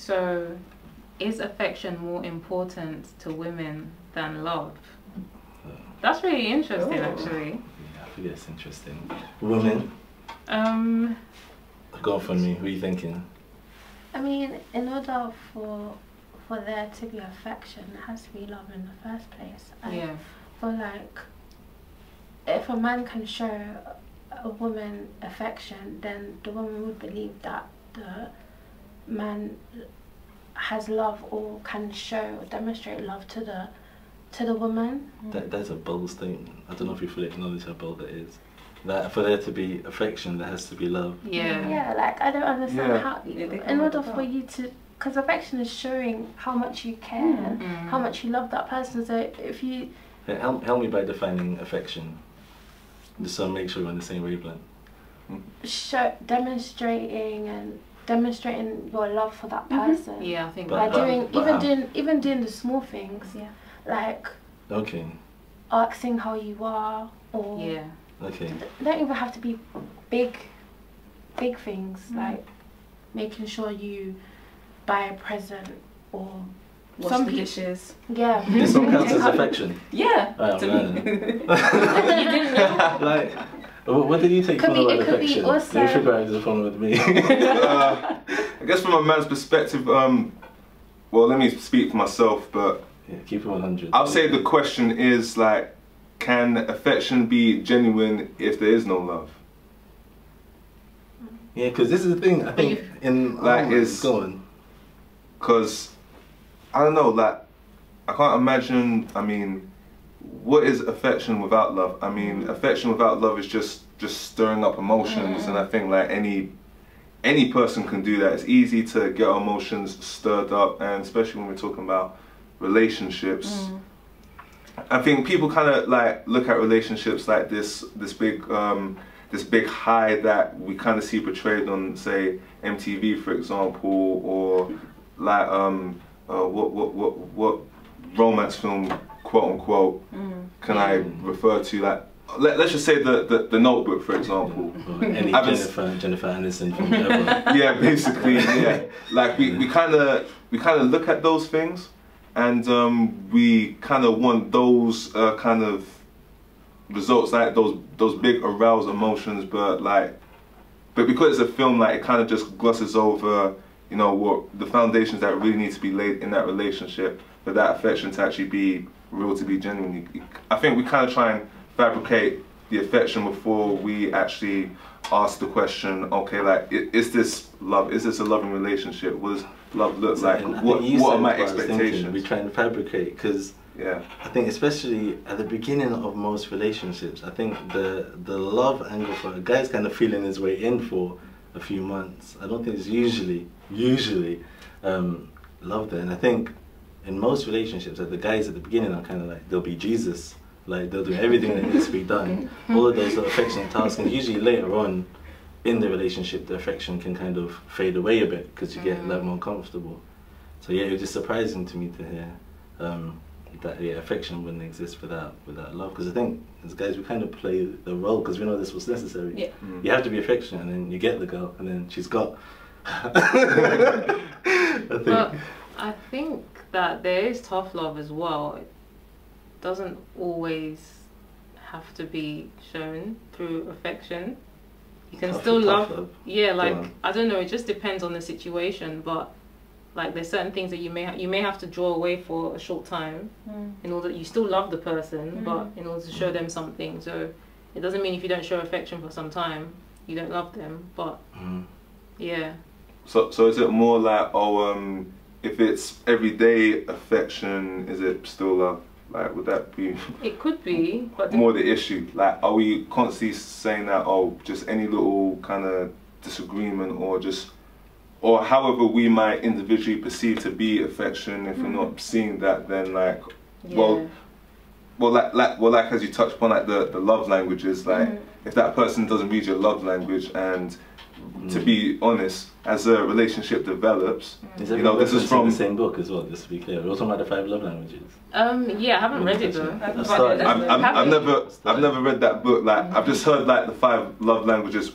So, is affection more important to women than love? That's really interesting, actually. Yeah, I think it's interesting. Women? Go for me. What are you thinking? I mean, in order for there to be affection, it has to be love in the first place. Yeah. For like, if a man can show a woman affection, then the woman would believe that the man has love or can show or demonstrate love to the woman. That's a bold statement. I don't know if you fully acknowledge how bold that is. That for there to be affection, there has to be love. Yeah. Yeah, like I don't understand how. In order for you to, because affection is showing how much you care and how much you love that person. So if you help me by defining affection, just so I make sure we're on the same wavelength. Demonstrating your love for that person. Yeah, I think by even doing the small things. Yeah, like asking how you are, or don't even have to be big things, like making sure you buy a present or wash the dishes. Yeah. This all counts as affection. Yeah. To me. You didn't know. Like, what did you take from the word affection? Also... You figure out there's a problem with me. I guess from a man's perspective, well, let me speak for myself, but yeah, keep it 100. I'll say the question is like, can affection be genuine if there is no love? Yeah, because this is the thing. I think in like is going. Because I don't know, like I can't imagine. I mean, what is affection without love? I mean, affection without love is just stirring up emotions, and I think like any person can do that. It's easy to get our emotions stirred up, and especially when we're talking about relationships. I think people kind of like look at relationships like this big high that we kind of see portrayed on, say, MTV, for example, or like what romance film, quote unquote, can I refer to? Like, let's just say the Notebook, for example. Any Jennifer Aniston film ever. Yeah, basically, yeah. Like we kind of look at those things, and we kind of want those kind of results, like those big aroused emotions, but because it's a film, like it kind of just glosses over, you know, what the foundations that really need to be laid in that relationship for that affection to actually be real, to be genuine. I think we kind of try and fabricate the affection before we actually ask the question, okay, like, is this love? Is this a loving relationship? What does love look like? What are my expectations? We try and fabricate, because I think especially at the beginning of most relationships, I think the love angle for a guy's kind of feeling his way in for a few months. I don't think it's usually love there. And I think in most relationships, like the guys at the beginning are kind of like, they'll be Jesus. Like they'll do everything that needs to be done. All of those little affectionate tasks, and usually later on in the relationship, the affection can kind of fade away a bit because you get a lot more comfortable. So yeah, it was just surprising to me to hear that affection wouldn't exist without love. Because I think as guys, we kind of play the role because we know this was necessary. Yeah. You have to be affectionate, and then you get the girl, and then she's got. I think that there is tough love as well. It doesn't always have to be shown through affection. You can still love. Yeah, like I don't know. It just depends on the situation, but like there's certain things that you may have to draw away for a short time in order. You still love the person, but in order to show them something. So it doesn't mean if you don't show affection for some time, you don't love them. But yeah. So is it more like, if it's everyday affection, is it still love? Like, would that be? It could be, but more the issue. Like, are we constantly saying that, just any little kind of disagreement, or however we might individually perceive to be affection, if we're not seeing that, then like, like as you touched upon, like the love languages, like if that person doesn't read your love language, and to be honest, as a relationship develops, you know, this is from the same book as well, just to be clear. We're talking about the 5 love languages. Yeah, I haven't read it though. I've never read that book. Like I've just heard like the 5 love languages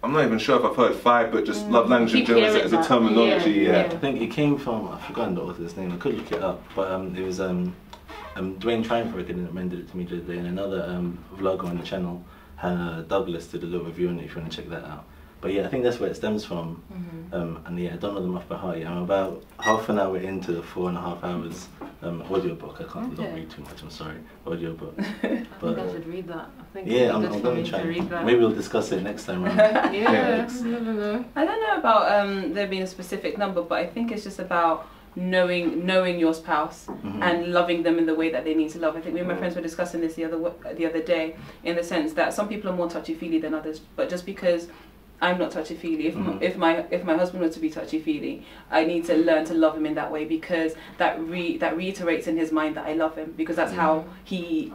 I'm not even sure if I've heard 5, but just love language in general as a terminology. Yeah. I think it came from, I've forgotten the author's name. I could look it up, but it was Dwayne Triumph recommended it to me the other day, and another vlogger on the channel, Hannah Douglas, did a little review on it. If you want to check that out. But yeah, I think that's where it stems from. And yeah, I don't know them off by heart yet. I'm about half an hour into the 4.5 hours audiobook. I can't not read too much, I'm sorry. Audiobook. But, I think I should read that. I think yeah, I'm going to try. Maybe we'll discuss it next time around. Yeah, I never know. I don't know about there being a specific number, but I think it's just about knowing your spouse and loving them in the way that they need to love. I think me and my friends were discussing this the other day, in the sense that some people are more touchy-feely than others, but just because I'm not touchy-feely, if my husband were to be touchy-feely, I need to learn to love him in that way, because that reiterates in his mind that I love him, because that's how he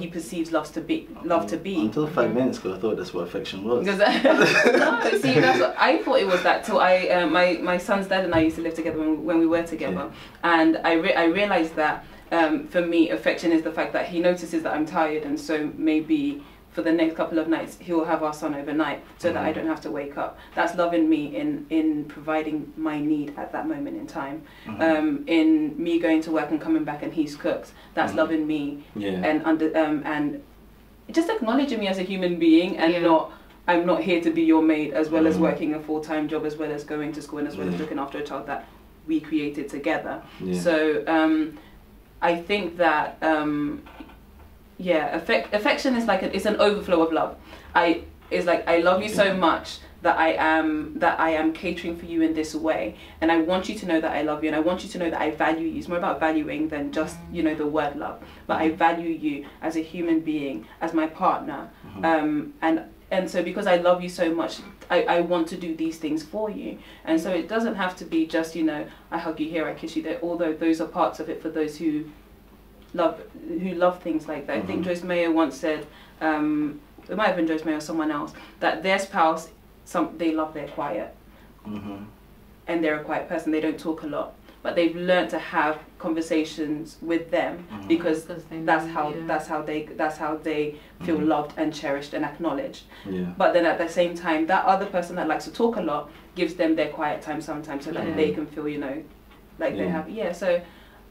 perceives love to be. Until 5 minutes ago, I thought that's what affection was. No, see, that's what I thought it was. That till my son's dad and I used to live together when we were together, and I realized that for me, affection is the fact that he notices that I'm tired, and so maybe for the next couple of nights he'll have our son overnight so that I don't have to wake up. That's loving me in providing my need at that moment in time. In me going to work and coming back and he's cooked, that's loving me. And just acknowledging me as a human being, and I'm not here to be your maid, as well as working a full-time job, as well as going to school, and as well as looking after a child that we created together. So I think that affection is like it's an overflow of love. It's like I love you so much that I am catering for you in this way, and I want you to know that I love you, and I want you to know that I value you. It's more about valuing than just the word love, but I value you as a human being, as my partner, and so because I love you so much, I want to do these things for you. And so it doesn't have to be just I hug you here, I kiss you there, although those are parts of it for those who love things like that. I think Joyce Mayer once said, it might have been Joyce Mayer or someone else, that their spouse, they love their quiet, and they're a quiet person. They don't talk a lot, but they've learned to have conversations with them because that's how they feel loved and cherished and acknowledged. But then at the same time, that other person that likes to talk a lot gives them their quiet time sometimes, so that they can feel like they're happy. So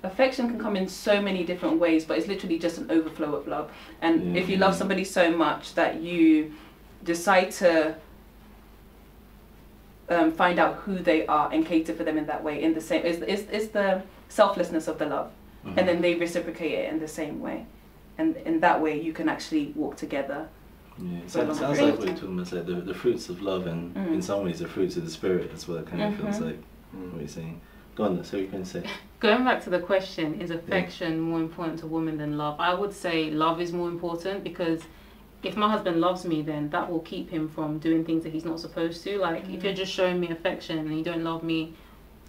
affection can come in so many different ways, but it's literally just an overflow of love. And if you love somebody so much that you decide to find out who they are and cater for them in that way, in the same, it's the selflessness of the love, and then they reciprocate it in the same way, and in that way you can actually walk together. It sounds like what you're talking about, like the fruits of love, and in some ways the fruits of the spirit. That's what it kind of feels like. What you're saying. Go on, so you can say. Going back to the question, is affection more important to women than love? I would say love is more important, because if my husband loves me, then that will keep him from doing things that he's not supposed to. Like, if you're just showing me affection and you don't love me,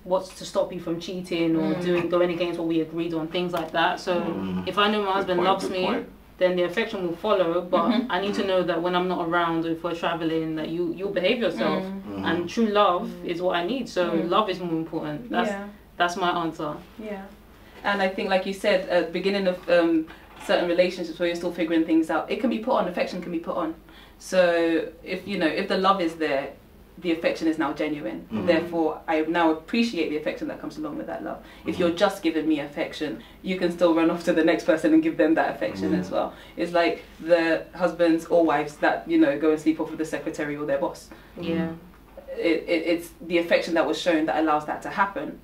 what's to stop you from cheating or going against what we agreed on, things like that. So if I know my husband loves me, then the affection will follow, but I need to know that when I'm not around, or if we're traveling, that you'll behave yourself. And true love is what I need. So love is more important. That's my answer. And I think, like you said, at the beginning of certain relationships where you're still figuring things out, it can be put on. Affection can be put on. So if if the love is there, the affection is now genuine. Therefore, I now appreciate the affection that comes along with that love. If you're just giving me affection, you can still run off to the next person and give them that affection as well. It's like the husbands or wives that go and sleep off with the secretary or their boss. It's the affection that was shown that allows that to happen.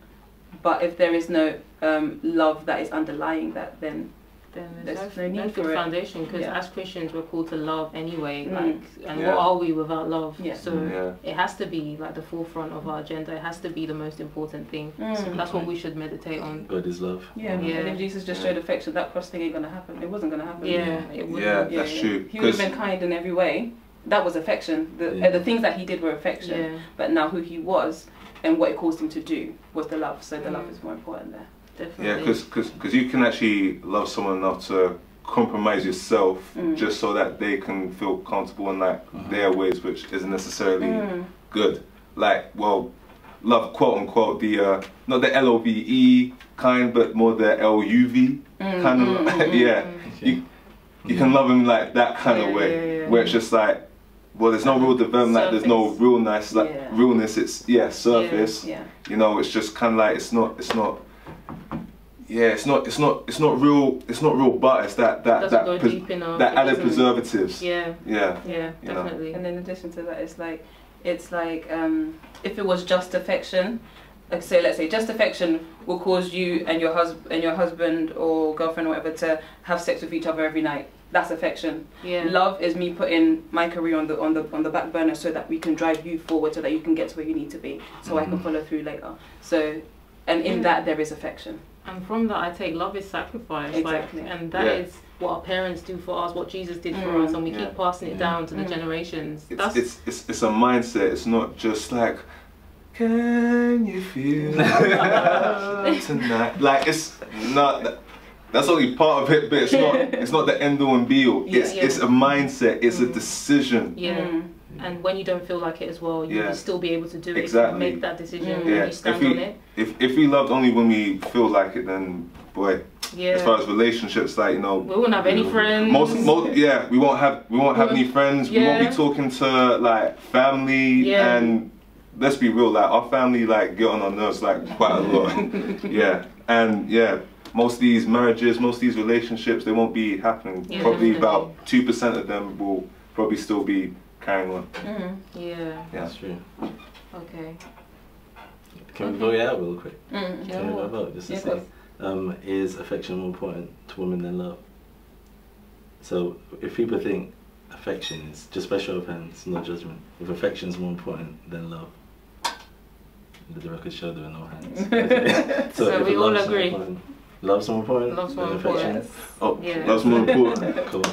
But if there is no love that is underlying that, then there's no need for foundation, because as Christians we're called to love anyway, and what are we without love? So it has to be like the forefront of our agenda. It has to be the most important thing. So that's what we should meditate on. God is love. And if Jesus just showed affection, that cross thing ain't gonna happen. It wasn't gonna happen. It wouldn't. That's true. He would have been kind in every way. That was affection. The things that he did were affection. But now who he was and what it caused him to do was the love. So the love is more important there. Definitely. Because you can actually love someone enough to compromise yourself just so that they can feel comfortable in their ways, which isn't necessarily good. Like, well, love, quote unquote, the not the LOVE kind, but more the LUV kind of. You can love him like that kind of way, where it's just like well, there's no real development, like there's no real nice, like realness. It's surface. Yeah. You know, it's just kind of like it's not real. It's not real. But it's that added preservatives. Yeah, definitely. And in addition to that, it's like if it was just affection. Let's say just affection will cause you and your husband or girlfriend or whatever to have sex with each other every night. That's affection. Yeah. Love is me putting my career on the back burner so that we can drive you forward, so that you can get to where you need to be, so I can follow through later. So, and in that there is affection. And from that I take love is sacrifice. Exactly. And that is what our parents do for us, what Jesus did for us, and we keep passing it down to the generations. It's a mindset. It's not just like, can you feel tonight? Like, it's not. That's only part of it, but it's not the end all and be all. It's a mindset. It's a decision. Yeah. And when you don't feel like it as well, you will still be able to do it. Exactly. Make that decision. And you stand on it. If we loved only when we feel like it, then boy. As far as relationships, like, you know, we won't have any friends. We won't have any friends. We won't be talking to like family and. Let's be real, like our family like get on our nerves like quite a lot. And most of these marriages, most of these relationships, they won't be happening. Probably about 2% of them will probably still be carrying on. Yeah, that's true. Okay. Can we vote it out real quick? Can we vote just to say, is affection more important to women than love? So if people think affection is just by show of hands, no judgment. If affection is more important than love, the record show there are no hands. Okay. So we all agree. Love's more important. Love's more important. Oh, Yeah. love's more important. Cool.